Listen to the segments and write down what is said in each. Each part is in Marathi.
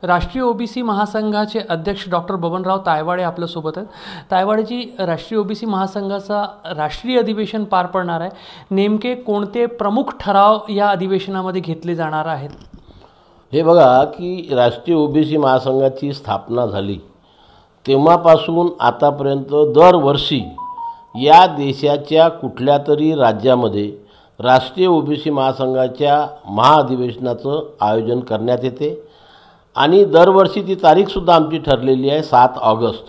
राष्ट्रीय ओबीसी महासंघाचे अध्यक्ष डॉक्टर बबनराव तायवाडे आपल्यासोबत आहेत. तायवाडेजी, राष्ट्रीय ओबीसी महासंघाचा राष्ट्रीय अधिवेशन पार पडणार आहे. नेमके कोणते प्रमुख ठराव या अधिवेशनामध्ये घेतले जाणार आहेत? हे बघा की राष्ट्रीय ओबीसी महासंघाची स्थापना झाली तेव्हापासून आतापर्यंत दरवर्षी या देशाच्या कुठल्या तरी राज्यामध्ये राष्ट्रीय ओबीसी महासंघाच्या महाअधिवेशनाचं आयोजन करण्यात येते आणि दरवर्षी ती तारीखसुद्धा आमची ठरलेली आहे 7 ऑगस्ट.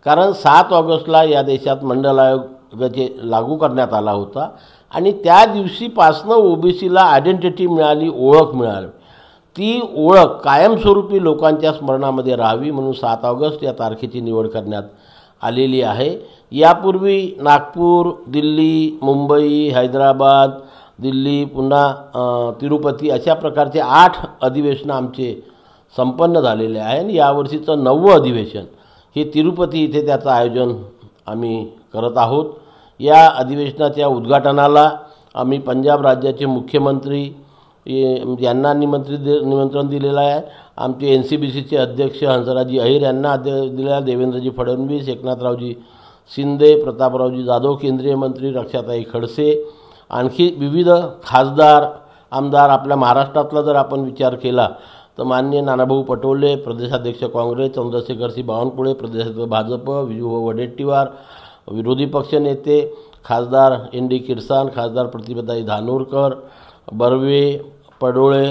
कारण 7 ऑगस्टला या देशात मंडल आयोग लागू करण्यात आला होता आणि त्या दिवशीपासनं ओबीसीला आयडेंटिटी मिळाली, ओळख मिळाली. ती ओळख कायमस्वरूपी लोकांच्या स्मरणामध्ये राहावी म्हणून 7 ऑगस्ट या तारखेची निवड करण्यात आलेली आहे. यापूर्वी नागपूर, दिल्ली, मुंबई, हैदराबाद, दिल्ली, पुन्हा तिरुपती अशा प्रकारचे 8 अधिवेशनं आमचे संपन्न झालेले आहे आणि यावर्षीचं 9वं अधिवेशन हे तिरुपती इथे त्याचं आयोजन आम्ही करत आहोत. या अधिवेशनाच्या उद्घाटनाला आम्ही पंजाब राज्याचे मुख्यमंत्री यांना निमंत्रण दिलेलं आहे. आमचे NCBCचे अध्यक्ष हंसराजी अहिर यांना दिलेला, देवेंद्रजी फडणवीस, एकनाथरावजी शिंदे, प्रतापरावजी जाधव केंद्रीय मंत्री, रक्षाताई खडसे, आणखी विविध खासदार आमदार. आपल्या महाराष्ट्रातला जर आपण विचार केला तर माननीय नानाभाऊ पटोले प्रदेशाध्यक्ष काँग्रेस, चंद्रशेखरसिंह बावनकुळे प्रदेशाध्यक्ष भाजप, विजूभाऊ वडेट्टीवार विरोधी पक्षनेते, खासदार ND किरसान, खासदार प्रतिभाताई धानोरकर, बर्वे, पडोळे,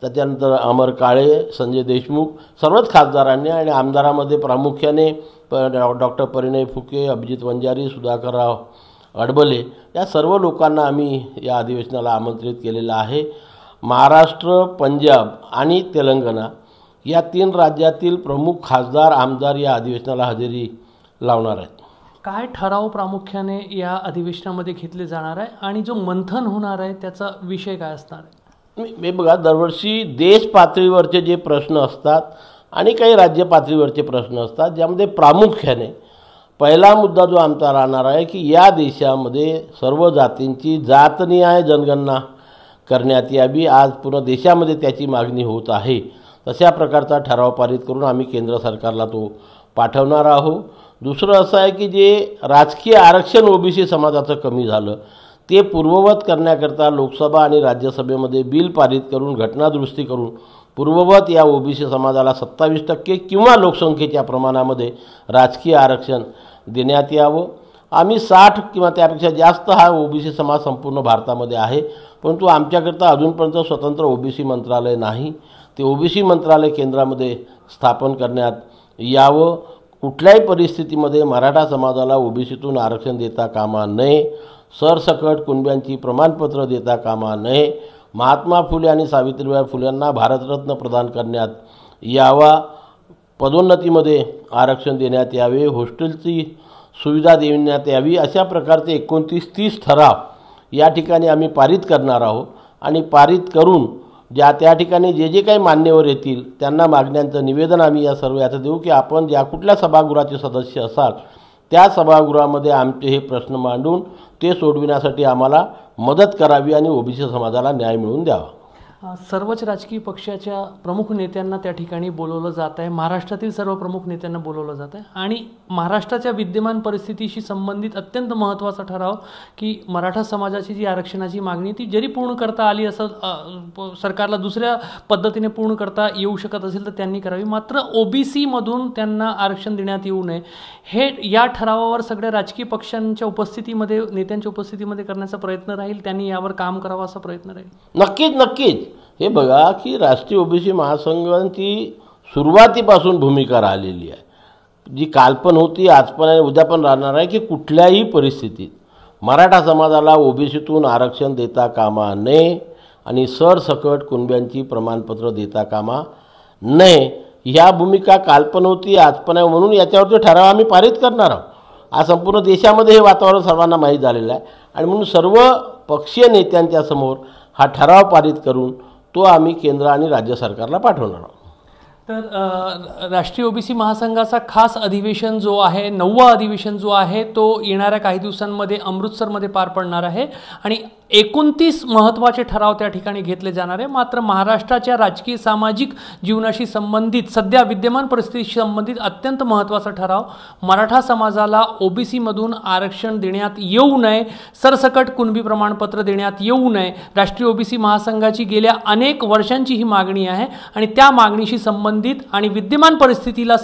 त्याच्यानंतर अमर काळे, संजय देशमुख, सर्वच खासदारांनी आणि आमदारामध्ये प्रामुख्याने डॉक्टर परिणय फुके, अभिजित वंजारी, सुधाकरराव अडबले या सर्व लोकांना आम्ही या अधिवेशनाला आमंत्रित केलेलं आहे. महाराष्ट्र, पंजाब आणि तेलंगणा या 3 राज्यातील प्रमुख खासदार आमदार या अधिवेशनाला हजेरी लावणार आहेत. काय ठराव प्रामुख्याने या अधिवेशनामध्ये घेतले जाणार आहे आणि जो मंथन होणार आहे त्याचा विषय काय असणार आहे? मी बघा, दरवर्षी देश पातळीवरचे जे प्रश्न असतात आणि काही राज्य पातळीवरचे प्रश्न असतात ज्यामध्ये प्रामुख्याने पहिला मुद्दा जो आमचा राहणार आहे की या देशामध्ये सर्व जातींची जातनिहाय जनगणना करण्यात यावी. आज पूर्ण देशामध्ये त्याची मागणी होत आहे. तशा प्रकारचा ठराव पारित करून आम्ही केंद्र सरकारला तो पाठवणार आहोत. दुसरं असं आहे की जे राजकीय आरक्षण ओबीसी समाजाचं कमी झालं ते पूर्ववत करण्याकरता लोकसभा आणि राज्यसभेमध्ये बिल पारित करून घटनादुरुस्ती करून पूर्ववत या ओबीसी समाजाला 27% किंवा लोकसंख्येच्या प्रमाणामध्ये राजकीय आरक्षण देण्यात यावं. आम्ही 60 किंवा त्यापेक्षा जास्त हा ओबीसी समाज संपूर्ण भारतामध्ये आहे, परंतु आमच्याकरता अजूनपर्यंत स्वतंत्र ओबीसी मंत्रालय नाही. ते ओबीसी मंत्रालय केंद्रामध्ये स्थापन करण्यात यावं. कुठल्याही परिस्थितीमध्ये मराठा समाजाला ओबीसीतून आरक्षण देता कामा नये. सरसकट कुणब्यांची प्रमाणपत्र देता कामा नये. महात्मा फुले आणि सावित्रीबाई फुलेंना भारतरत्न प्रदान करण्यात यावा. पदोन्नतीमध्ये आरक्षण देण्यात यावे. हॉस्टेलची सुविधा देण्यात यावी. अशा प्रकारचे 29-30 ठराव या ठिकाणी आम्ही पारित करणार आहोत आणि पारित करून त्या ठिकाणी जे काही मान्यवर येतील त्यांना मागण्यांचं निवेदन आम्ही या सर्व याचं देऊ की आपण ज्या कुठल्या सभागृहाचे सदस्य असाल त्या सभागृहामध्ये आमचे हे प्रश्न मांडून ते सोडविण्यासाठी आम्हाला मदत करावी आणि ओबीसी समाजाला न्याय मिळवून द्यावा. सर्वच राजकीय पक्षाच्या प्रमुख नेत्यांना त्या ठिकाणी बोलवलं जात आहे. महाराष्ट्रातील सर्व प्रमुख नेत्यांना बोलवलं जात आहे आणि महाराष्ट्राच्या विद्यमान परिस्थितीशी संबंधित अत्यंत महत्त्वाचा ठराव की मराठा समाजाची जी आरक्षणाची मागणी ती जरी पूर्ण करता आली असं सरकारला दुसऱ्या पद्धतीने पूर्ण करता येऊ शकत असेल तर त्यांनी करावी, मात्र ओबीसीमधून त्यांना आरक्षण देण्यात येऊ नये हे या ठरावावर सगळ्या राजकीय पक्षांच्या उपस्थितीमध्ये नेत्यांच्या उपस्थितीमध्ये करण्याचा प्रयत्न राहील. त्यांनी यावर काम करावं असा प्रयत्न राहील. नक्कीच. हे बघा की राष्ट्रीय ओबीसी महासंघाची सुरुवातीपासून भूमिका राहिलेली आहे, जी काल पण होती, आज पण आहे, उद्या पण राहणार आहे की कुठल्याही परिस्थितीत मराठा समाजाला ओबीसीतून आरक्षण देता कामा नये आणि सरसकट कुणब्यांची प्रमाणपत्र देता कामा नये. ह्या भूमिका काल पण होती, आज पण आहे, म्हणून याच्यावरचे ठराव आम्ही पारित करणार आहोत. आज संपूर्ण देशामध्ये हे वातावरण सर्वांना माहीत झालेलं आहे आणि म्हणून सर्व पक्षीय नेत्यांच्या समोर हा ठराव पारित करून तो आम्ही केंद्र आणि राज्य सरकारला पाठवणार आहोत. तर राष्ट्रीय ओबीसी महासंघाचा खास अधिवेशन जो आहे 9वा अधिवेशन जो आहे तो येणाऱ्या काही दिवसांमध्ये अमृतसरमध्ये पार पडणार आहे आणि 29 महत्त्वाचे ठराव त्या ठिकाणी घेतले जाणार आहे. मात्र महाराष्ट्राच्या राजकीय सामाजिक जीवनाशी संबंधित सध्या विद्यमान परिस्थितीशी संबंधित अत्यंत महत्त्वाचा ठराव, मराठा समाजाला ओबीसी मधून आरक्षण देण्यात येऊ नये, सरसकट कुणबी प्रमाणपत्र देण्यात येऊ नये, राष्ट्रीय ओबीसी महासंघाची गेल्या अनेक वर्षांची ही मागणी आहे आणि त्या मागणीशी संबंधित आणि विद्यमान परिस्थितीला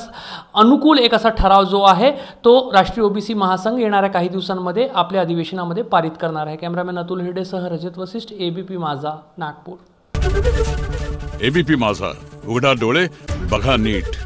अनुकूल एक असा ठराव जो आहे तो राष्ट्रीय ओबीसी महासंघ येणाऱ्या काही दिवसांमध्ये आपल्या अधिवेशनामध्ये पारित करणार आहे. कॅमेरामॅन अतुल हिरडे सह रजत वसिष्ठ, एबीपी माझा, नागपूर. एबीपी माझा, उघडा डोळे बघा नीट.